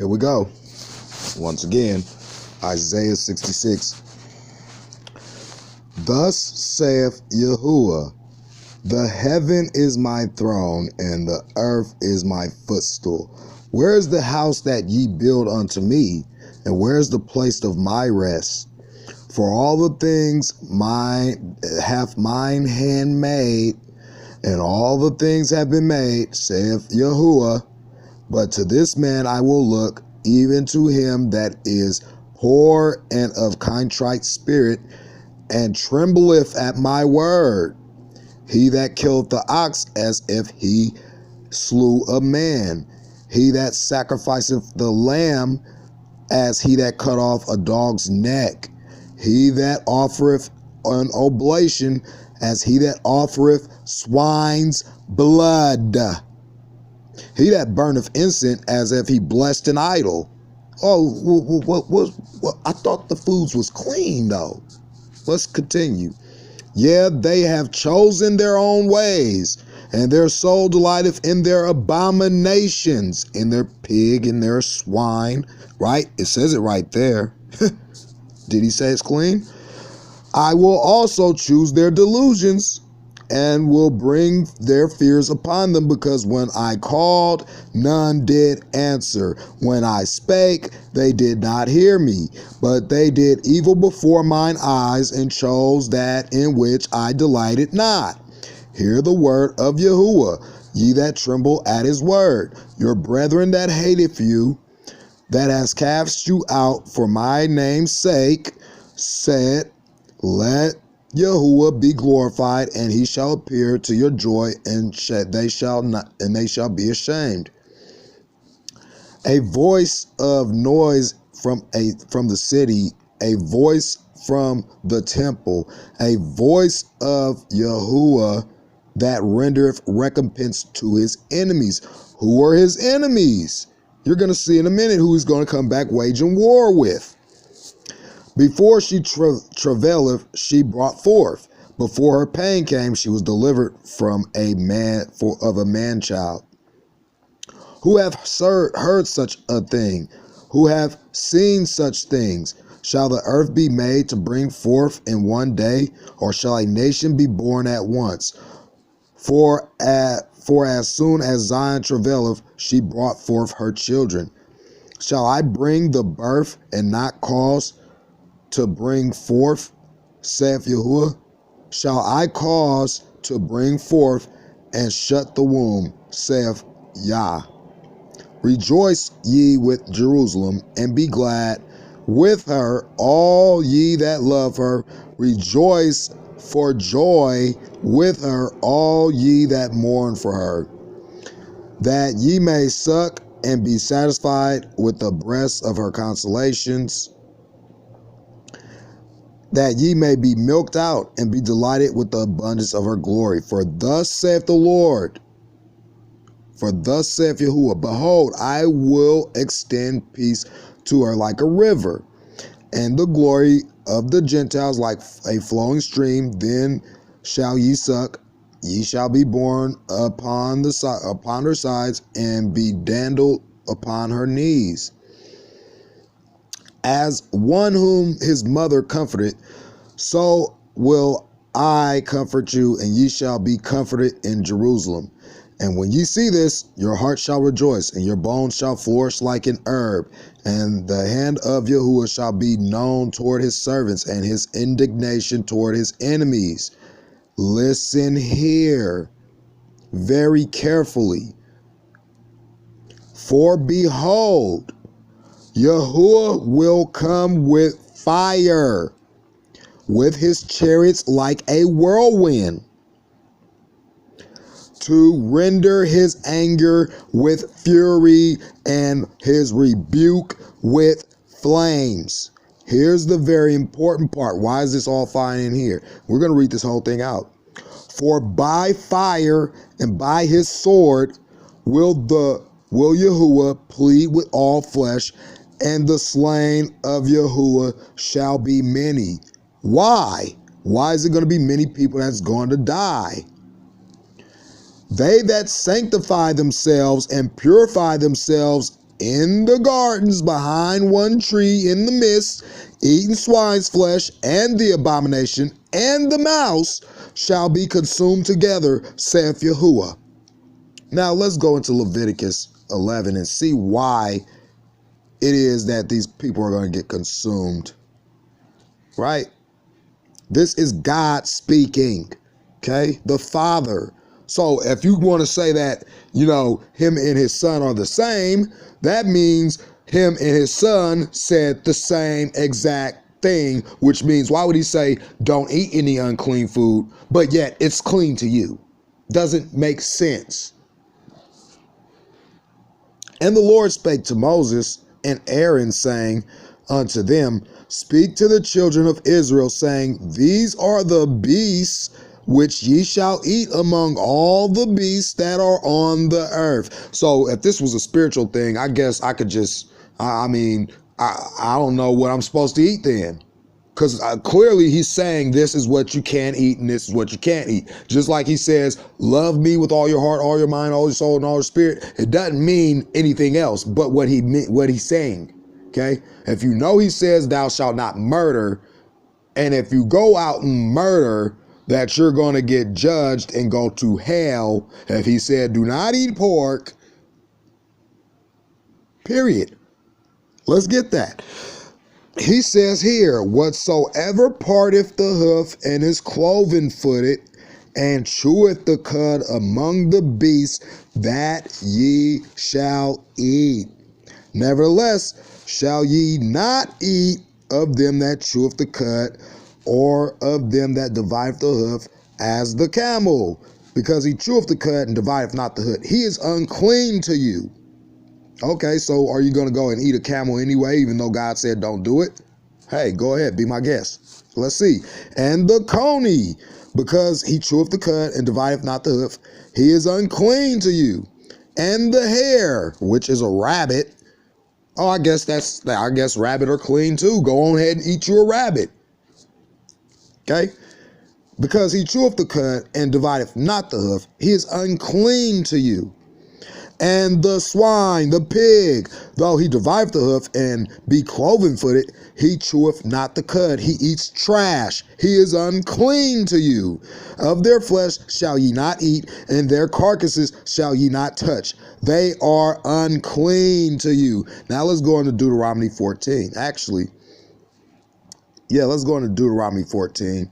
Here we go. Once again, Isaiah 66. Thus saith Yahuwah, the heaven is my throne, and the earth is my footstool. Where is the house that ye build unto me, and where is the place of my rest? For all the things hath mine hand made, and all the things have been made, saith Yahuwah. But to this man I will look, even to him that is poor and of contrite spirit, and trembleth at my word. He that killeth the ox as if he slew a man. He that sacrificeth the lamb as he that cut off a dog's neck. He that offereth an oblation as he that offereth swine's blood. He that burneth incense as if he blessed an idol. I thought the foods was clean though. Let's continue. Yeah, they have chosen their own ways, and their soul delighteth in their abominations, in their pig, in their swine. Right? It says it right there. Did he say it's clean? I will also choose their delusions, and will bring their fears upon them, because when I called, none did answer. When I spake, they did not hear me, but they did evil before mine eyes, and chose that in which I delighted not. Hear the word of Yahuwah, ye that tremble at his word. Your brethren that hateth you, that has cast you out for my name's sake, said, let Yahuwah be glorified, and he shall appear to your joy, and they shall be ashamed. A voice of noise from the city, a voice from the temple, a voice of Yahuwah that rendereth recompense to his enemies. Who are his enemies? You're going to see in a minute who he's going to come back waging war with. Before she travaileth, she brought forth. Before her pain came, she was delivered from a man-child. Who hath heard such a thing? Who hath seen such things? Shall the earth be made to bring forth in one day, or shall a nation be born at once? For as soon as Zion travaileth, she brought forth her children. Shall I bring the birth and not cause to bring forth, saith Yahuwah? Shall I cause to bring forth and shut the womb, saith Yah? Rejoice ye with Jerusalem, and be glad with her, all ye that love her. Rejoice for joy with her, all ye that mourn for her. That ye may suck and be satisfied with the breasts of her consolations, that ye may be milked out and be delighted with the abundance of her glory. For thus saith the Lord, for thus saith Yahuwah, behold, I will extend peace to her like a river, and the glory of the Gentiles like a flowing stream. Then shall ye suck, ye shall be born upon her sides, and be dandled upon her knees. As one whom his mother comforted, so will I comfort you, and ye shall be comforted in Jerusalem. And when ye see this, your heart shall rejoice, and your bones shall flourish like an herb. And the hand of Yahuwah shall be known toward his servants, and his indignation toward his enemies. Listen here very carefully. For behold, Yahuwah will come with fire, with his chariots like a whirlwind, to render his anger with fury and his rebuke with flames. Here's the very important part. Why is this all fine in here? We're going to read this whole thing out. For by fire and by his sword will Yahuwah plead with all flesh, and the slain of Yahuwah shall be many. Why? Why is it going to be many people that's going to die? They that sanctify themselves and purify themselves in the gardens behind one tree in the midst, eating swine's flesh, and the abomination, and the mouse shall be consumed together, saith Yahuwah. Now let's go into Leviticus 11 and see why it is that these people are going to get consumed, right? This is God speaking, okay? The Father. So if you want to say that, him and his son are the same, that means him and his son said the same exact thing, which means why would he say don't eat any unclean food, but yet it's clean to you? Doesn't make sense. And the Lord spake to Moses and Aaron, saying unto them, speak to the children of Israel, saying, these are the beasts which ye shall eat among all the beasts that are on the earth. So if this was a spiritual thing, I guess I could just, I don't know what I'm supposed to eat then. Because clearly he's saying this is what you can eat and this is what you can't eat. Just like he says, love me with all your heart, all your mind, all your soul, and all your spirit. It doesn't mean anything else but what he's saying. Okay? If you know he says thou shalt not murder, and if you go out and murder, that you're going to get judged and go to hell. If he said do not eat pork, period. Let's get that. He says here, whatsoever parteth the hoof and is cloven footed and cheweth the cud among the beasts, that ye shall eat. Nevertheless, shall ye not eat of them that cheweth the cud, or of them that divideth the hoof, as the camel, because he cheweth the cud and divideth not the hoof. He is unclean to you. Okay, so are you going to go and eat a camel anyway, even though God said don't do it? Hey, go ahead, be my guest. Let's see. And the coney, because he cheweth the cud and divideth not the hoof, he is unclean to you. And the hare, which is a rabbit. Oh, I guess rabbit are clean too. Go on ahead and eat you a rabbit. Okay? Because he cheweth the cud and divideth not the hoof, he is unclean to you. And the swine, the pig, though he divideth the hoof and be cloven footed, he cheweth not the cud. He eats trash. He is unclean to you. Of their flesh shall ye not eat, and their carcasses shall ye not touch. They are unclean to you. Now let's go into Deuteronomy 14. Actually, let's go into Deuteronomy 14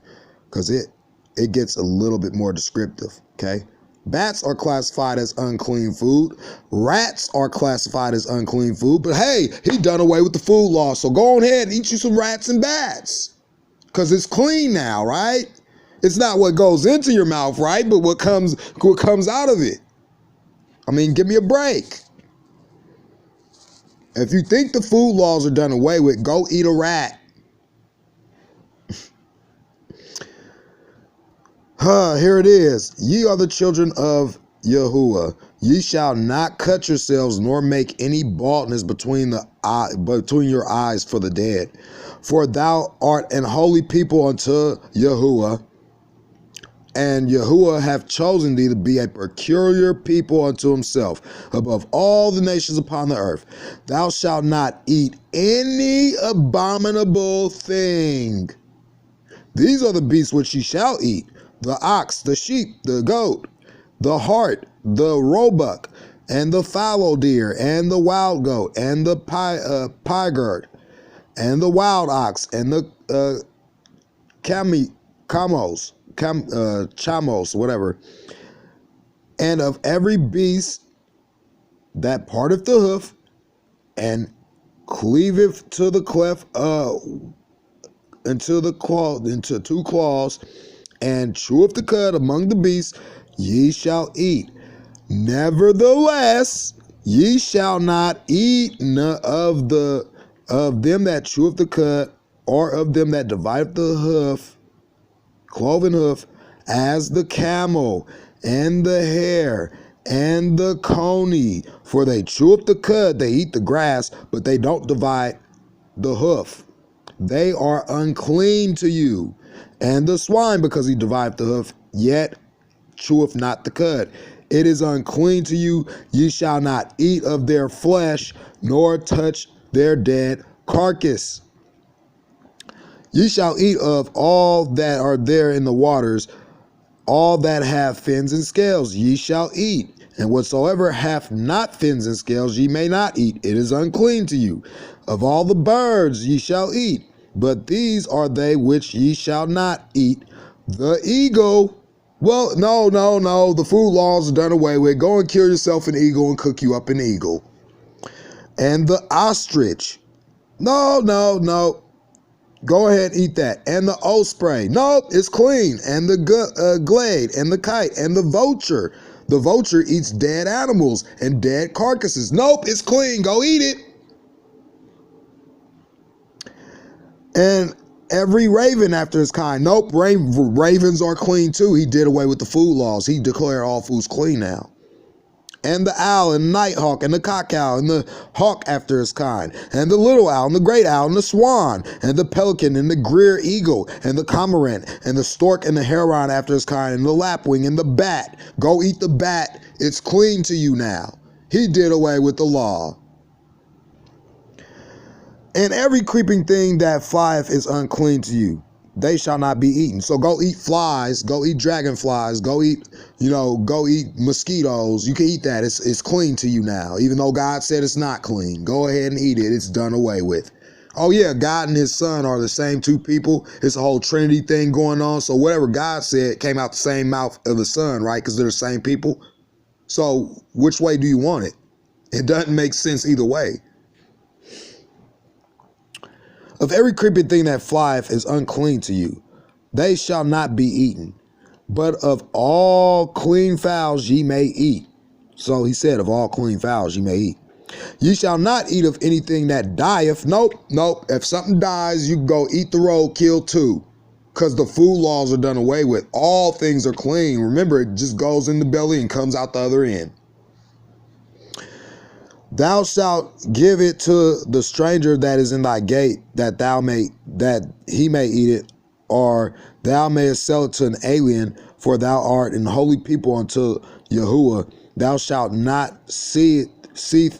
because it gets a little bit more descriptive, okay? Bats are classified as unclean food. Rats are classified as unclean food. But hey, he done away with the food law. So go on ahead and eat you some rats and bats. Because it's clean now, right? It's not what goes into your mouth, right? But what comes out of it. I mean, give me a break. If you think the food laws are done away with, go eat a rat. Here it is. Ye are the children of Yahuwah. Ye shall not cut yourselves, nor make any baldness between your eyes for the dead. For thou art an holy people unto Yahuwah, and Yahuwah hath chosen thee to be a peculiar people unto himself, above all the nations upon the earth. Thou shalt not eat any abominable thing. These are the beasts which ye shall eat: the ox, the sheep, the goat, the hart, the roebuck, and the fallow deer, and the wild goat, and the pygard, and the wild ox, and the chamos, whatever. And of every beast that parteth the hoof, and cleaveth to the cleft, into two claws, and cheweth the cud among the beasts, ye shall eat. Nevertheless, ye shall not eat of them that cheweth the cud, or of them that divideth the hoof, cloven hoof, as the camel, and the hare, and the coney. For they chew up the cud, they eat the grass, but they don't divide the hoof. They are unclean to you. And the swine, because he divideth the hoof, yet cheweth not the cud. It is unclean to you. Ye shall not eat of their flesh, nor touch their dead carcass. Ye shall eat of all that are there in the waters, all that have fins and scales ye shall eat, and whatsoever hath not fins and scales ye may not eat. It is unclean to you. Of all the birds ye shall eat, but these are they which ye shall not eat. The eagle. Well, no. The food laws are done away with. Go and kill yourself an eagle and cook you up an eagle. And the ostrich. No. Go ahead, eat that. And the osprey. Nope, it's clean. And the glade and the kite and the vulture. The vulture eats dead animals and dead carcasses. Nope, it's clean. Go eat it. And every raven after his kind. Nope, ravens are clean too. He did away with the food laws. He declared all foods clean now. And the owl and the nighthawk and the cockowl and the hawk after his kind, and the little owl and the great owl and the swan and the pelican and the greer eagle and the cormorant and the stork and the heron after his kind, and the lapwing and the bat. Go eat the bat. It's clean to you now. He did away with the law. And every creeping thing that flieth is unclean to you. They shall not be eaten. So go eat flies, go eat dragonflies, go eat mosquitoes. You can eat that. It's clean to you now. Even though God said it's not clean. Go ahead and eat it. It's done away with. Oh yeah, God and his son are the same two people. It's a whole Trinity thing going on. So whatever God said came out the same mouth of the son, right? Because they're the same people. So which way do you want it? It doesn't make sense either way. Of every creeping thing that flieth is unclean to you. They shall not be eaten. But of all clean fowls ye may eat. So he said, of all clean fowls ye may eat. Ye shall not eat of anything that dieth. Nope. If something dies, you go eat the roadkill too. Because the food laws are done away with. All things are clean. Remember, it just goes in the belly and comes out the other end. Thou shalt give it to the stranger that is in thy gate, that he may eat it, or thou mayest sell it to an alien, for thou art an holy people unto Yahuwah. Thou shalt not seethe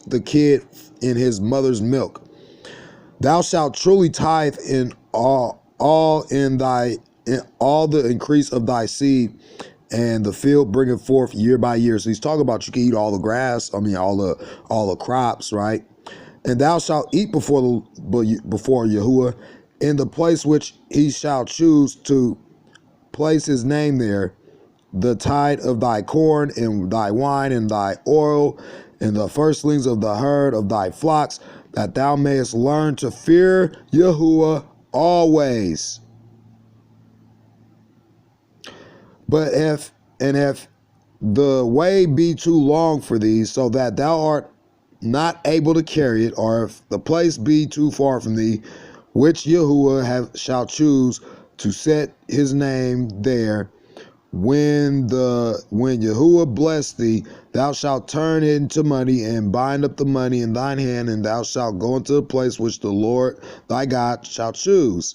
the kid in his mother's milk. Thou shalt truly tithe in all the increase of thy seed, and the field bringeth forth year by year. So he's talking about you can eat all the grass. All the crops, right? And thou shalt eat before Yahuwah in the place which he shall choose to place his name there. The tithe of thy corn and thy wine and thy oil and the firstlings of the herd of thy flocks, that thou mayest learn to fear Yahuwah always. But if the way be too long for thee, so that thou art not able to carry it, or if the place be too far from thee, which Yahuwah shall choose to set his name there, when Yahuwah bless thee, thou shalt turn it into money and bind up the money in thine hand, and thou shalt go into the place which the Lord thy God shall choose.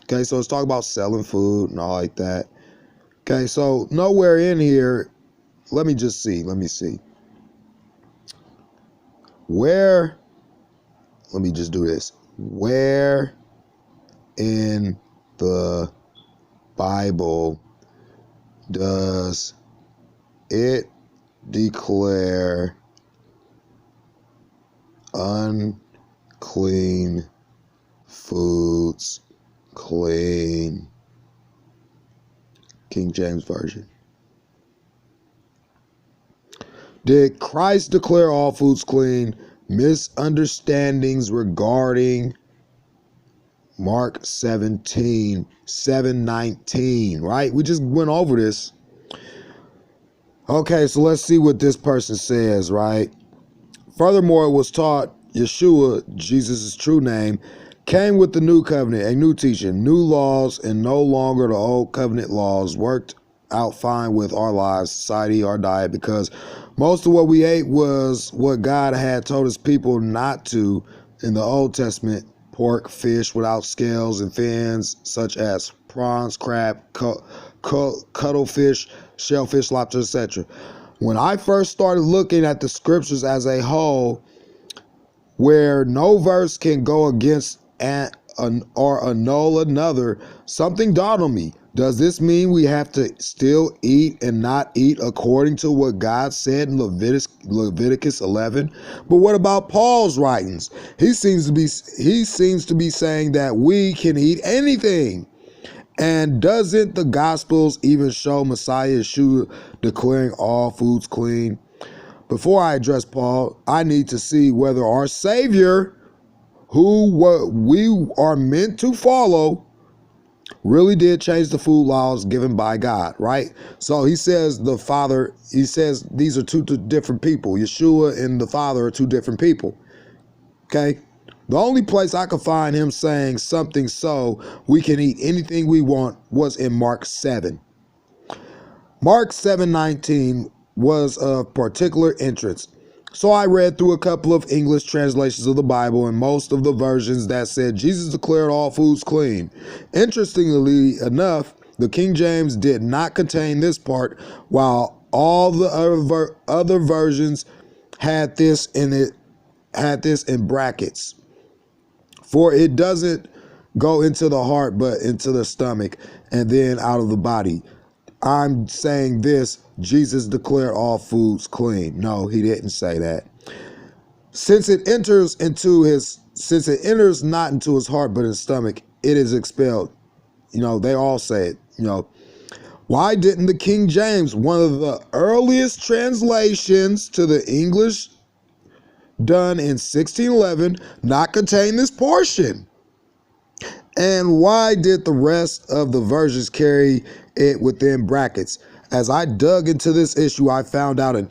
Okay, so it's talking about selling food and all like that. Okay, so nowhere in here, let me see. Where, let me just do this. Where in the Bible does it declare unclean foods clean? King James Version. Did Christ declare all foods clean? Misunderstandings regarding Mark 17:7-19, right? We just went over this. Okay, so let's see what this person says, right? Furthermore, it was taught Yeshua, Jesus' true name, came with the new covenant, a new teaching, new laws, and no longer the old covenant laws worked out fine with our lives, society, our diet, because most of what we ate was what God had told his people not to in the Old Testament: pork, fish without scales and fins, such as prawns, crab, cuttlefish, shellfish, lobster, etc. When I first started looking at the scriptures as a whole, where no verse can go against or annul another, something dawned on me. Does this mean we have to still eat and not eat according to what God said in Leviticus 11? But what about Paul's writings? He seems to be saying that we can eat anything. And doesn't the Gospels even show Messiah Yeshua declaring all foods clean? Before I address Paul, I need to see whether our Savior, who we are meant to follow, really did change the food laws given by God, right? So he says these are two different people. Yeshua and the Father are two different people, okay? The only place I could find him saying something so we can eat anything we want was in Mark 7. Mark 7:19 was of particular interest. So I read through a couple of English translations of the Bible and most of the versions that said Jesus declared all foods clean. Interestingly enough, the King James did not contain this part, while all the other versions had this in brackets. For it doesn't go into the heart, but into the stomach and then out of the body. I'm saying this, Jesus declared all foods clean. No, he didn't say that. Since it enters not into his heart, but his stomach, it is expelled. They all say it, Why didn't the King James, one of the earliest translations to the English done in 1611, not contain this portion? And why did the rest of the versions carry it within brackets? As I dug into this issue, I found out an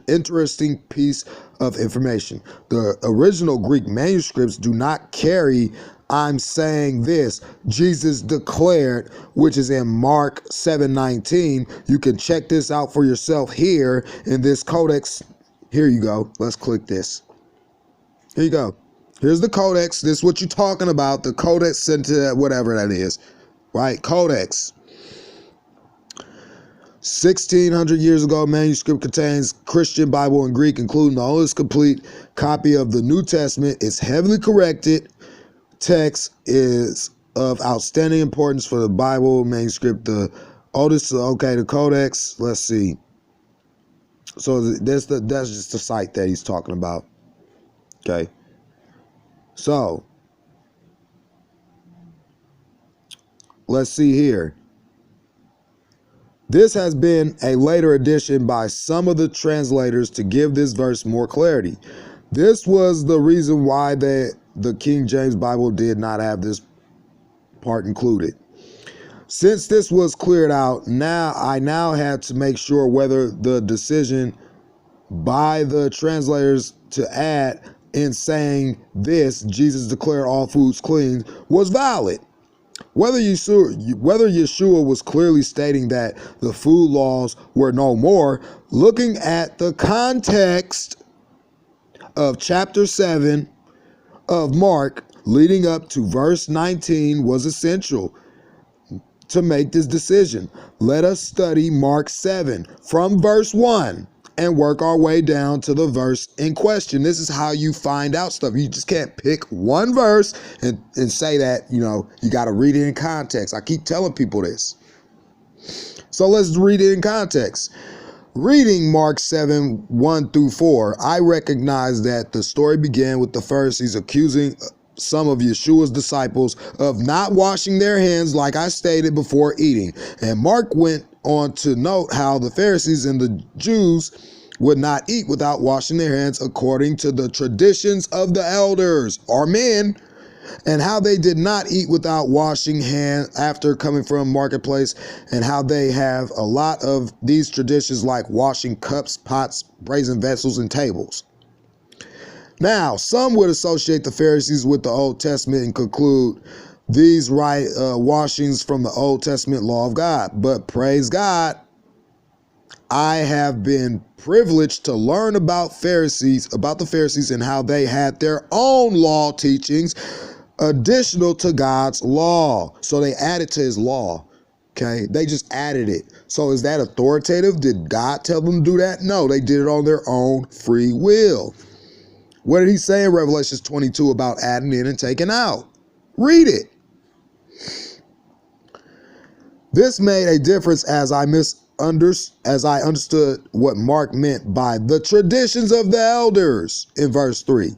interesting piece of information. The original Greek manuscripts do not carry "I'm saying this," Jesus declared, which is in Mark 7:19. You can check this out for yourself here in this codex. Here you go. Let's click this. Here you go. Here's the codex. This is what you're talking about. The codex sent to whatever that is, right? Codex. 1600 years ago, manuscript contains Christian Bible in Greek, including the oldest complete copy of the New Testament. It's heavily corrected. Text is of outstanding importance for the Bible manuscript. The oldest, the codex. Let's see. So that's just the site that he's talking about. Okay. So, let's see here. This has been a later addition by some of the translators to give this verse more clarity. This was the reason why the King James Bible did not have this part included. Since this was cleared out, I now had to make sure whether the decision by the translators to add in saying this, Jesus declared all foods clean, was valid. Whether Yeshua was clearly stating that the food laws were no more, looking at the context of chapter 7 of Mark leading up to verse 19 was essential to make this decision. Let us study Mark 7 from verse 1 and work our way down to the verse in question. This is how you find out stuff. You just can't pick one verse and say that, you got to read it in context. I keep telling people this. So let's read it in context. Reading Mark 7, 1 through 4, I recognize that the story began with the Pharisees accusing some of Yeshua's disciples of not washing their hands, like I stated, before eating. And Mark went on to note how the Pharisees and the Jews would not eat without washing their hands according to the traditions of the elders or men, and how they did not eat without washing hands after coming from marketplace, and how they have a lot of these traditions like washing cups, pots, brazen vessels, and tables. Now, some would associate the Pharisees with the Old Testament and conclude these washings from the Old Testament law of God. But praise God, I have been privileged to learn about the Pharisees and how they had their own law teachings additional to God's law. So they added to his law. Okay, they just added it. So is that authoritative? Did God tell them to do that? No, they did it on their own free will. What did he say in Revelation 22 about adding in and taking out? Read it. This made a difference as I understood what Mark meant by the traditions of the elders in verse 3.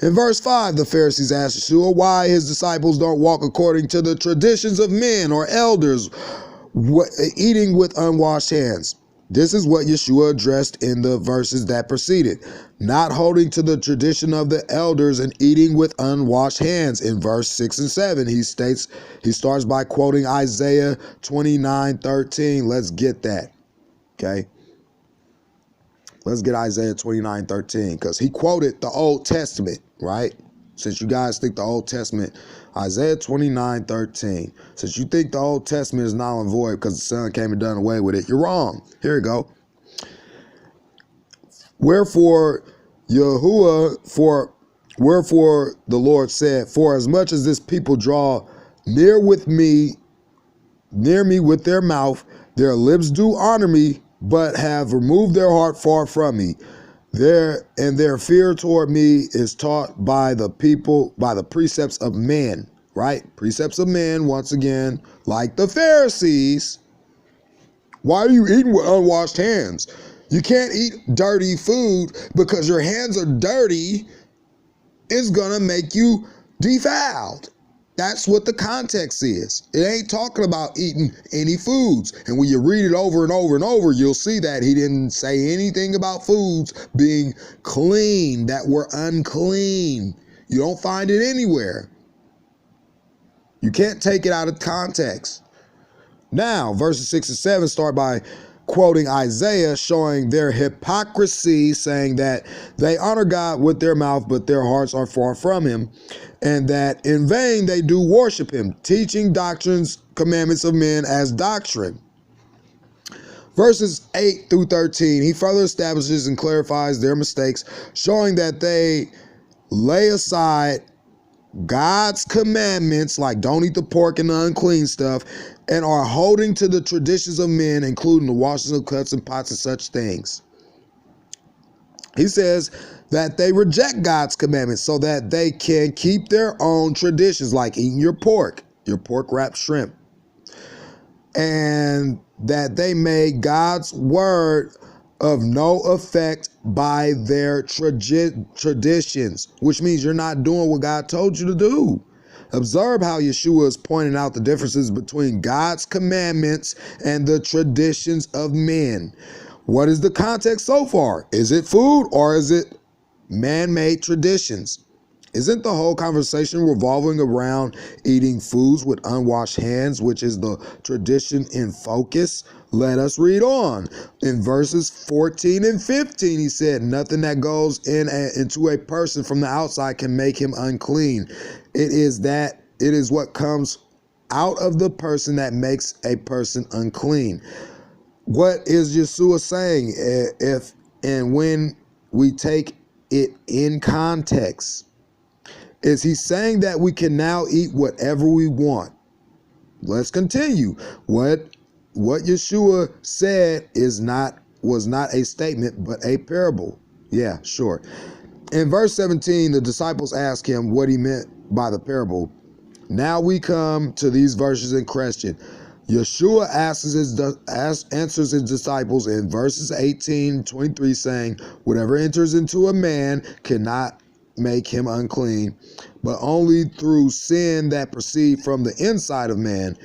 In verse 5, the Pharisees asked Yeshua why his disciples don't walk according to the traditions of men or elders, eating with unwashed hands. This is what Yeshua addressed in the verses that preceded. Not holding to the tradition of the elders and eating with unwashed hands. In verse 6 and 7, he starts by quoting Isaiah 29:13. Let's get that. Okay. Let's get Isaiah 29:13, because he quoted the Old Testament, right? Since you guys think the Old Testament, Isaiah 29:13. Since you think the Old Testament is null and void because the Son came and done away with it, you're wrong. Here we go. Wherefore the Lord said, for as much as this people draw near me with their mouth, their lips do honor me, but have removed their heart far from me. Their fear toward me is taught by the people, by the precepts of men, right? Precepts of men, once again, like the Pharisees. Why are you eating with unwashed hands? You can't eat dirty food because your hands are dirty. It's gonna make you defiled. That's what the context is. It ain't talking about eating any foods. And when you read it over and over and over, you'll see that he didn't say anything about foods being clean, that were unclean. You don't find it anywhere. You can't take it out of context. Now, verses 6 and 7 start by quoting Isaiah, showing their hypocrisy, saying that they honor God with their mouth, but their hearts are far from him, and that in vain they do worship him, teaching doctrines, commandments of men as doctrine. Verses 8 through 13, he further establishes and clarifies their mistakes, showing that they lay aside God's commandments, like don't eat the pork and the unclean stuff, and are holding to the traditions of men, including the washing of cups and pots and such things. He says that they reject God's commandments so that they can keep their own traditions, like eating your pork wrapped shrimp, and that they made God's word of no effect by their traditions, which means you're not doing what God told you to do. Observe how Yeshua is pointing out the differences between God's commandments and the traditions of men. What is the context so far? Is it food or is it man-made traditions? Isn't the whole conversation revolving around eating foods with unwashed hands, which is the tradition in focus? Let us read on. In verses 14 and 15, he said, nothing that goes into a person from the outside can make him unclean. It is what comes out of the person that makes a person unclean. What is Yeshua saying? If and when we take it in context, is he saying that we can now eat whatever we want? Let's continue. What Yeshua said was not a statement, but a parable. Yeah, sure. In verse 17, the disciples asked him what he meant by the parable. Now we come to these verses in question. Yeshua answers his disciples in verses 18-23, saying, whatever enters into a man cannot make him unclean, but only through sin that proceed from the inside of man.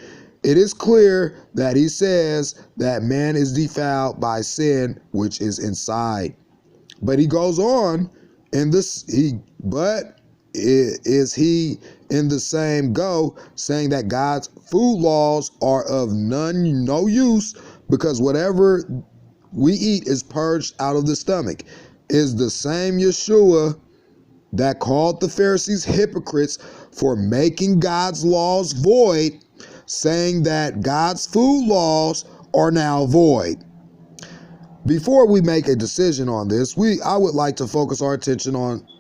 It is clear that he says that man is defiled by sin, which is inside. But he goes on in this, is he in the same go saying that God's food laws are of no use because whatever we eat is purged out of the stomach? Is the same Yeshua that called the Pharisees hypocrites for making God's laws void, saying that God's food laws are now void? Before we make a decision on this, I would like to focus our attention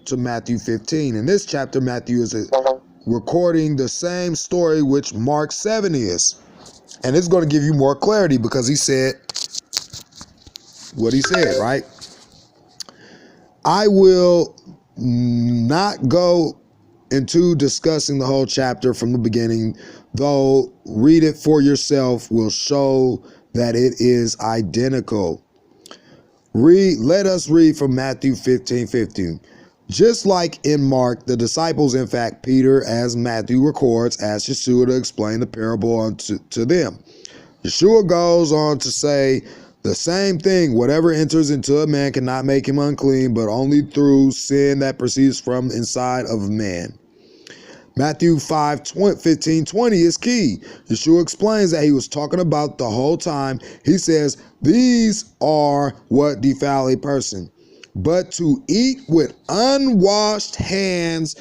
to Matthew 15. In this chapter, Matthew is recording the same story which Mark 7 is. And it's going to give you more clarity because he said what he said, right? I will not go into discussing the whole chapter from the beginning, though read it for yourself will show that it is identical. Let us read from Matthew 15:15. Just like in Mark, the disciples, in fact, Peter, as Matthew records, asked Yeshua to explain the parable to them. Yeshua goes on to say the same thing. Whatever enters into a man cannot make him unclean, but only through sin that proceeds from inside of a man. Matthew 5:15-20 is key. Yeshua explains that he was talking about the whole time. He says, these are what defile a person. But to eat with unwashed hands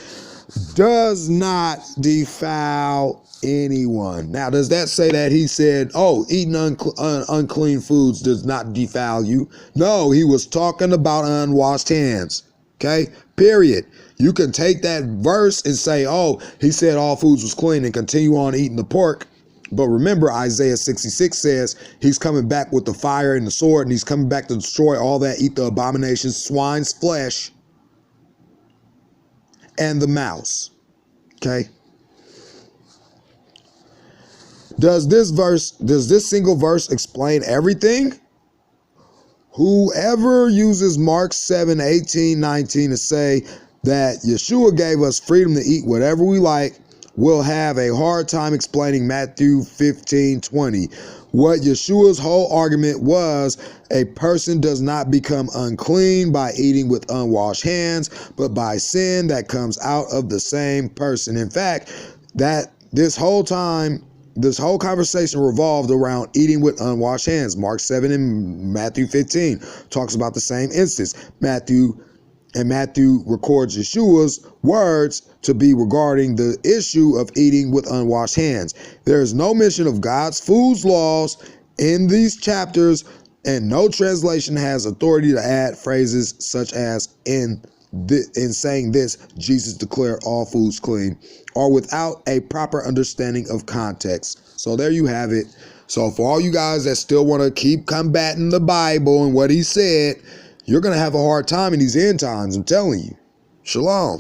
does not defile anyone. Now, does that say that he said, oh, eating unclean foods does not defile you? No, he was talking about unwashed hands. Okay, period. You can take that verse and say, oh, he said all foods was clean and continue on eating the pork. But remember, Isaiah 66 says he's coming back with the fire and the sword, and he's coming back to destroy all that eat the abominations, swine's flesh, and the mouse. Okay. Does this single verse explain everything? Whoever uses Mark 7:18-19 to say that Yeshua gave us freedom to eat whatever we like will have a hard time explaining Matthew 15:20. What Yeshua's whole argument was, a person does not become unclean by eating with unwashed hands, but by sin that comes out of the same person. In fact, that this whole conversation revolved around eating with unwashed hands. Mark 7 and Matthew 15 talks about the same instance. Matthew records Yeshua's words to be regarding the issue of eating with unwashed hands. There is no mention of God's food laws in these chapters, and no translation has authority to add phrases such as in saying this, Jesus declared all foods clean, or without a proper understanding of context. So there you have it. So for all you guys that still want to keep combating the Bible and what he said, you're going to have a hard time in these end times, I'm telling you. Shalom.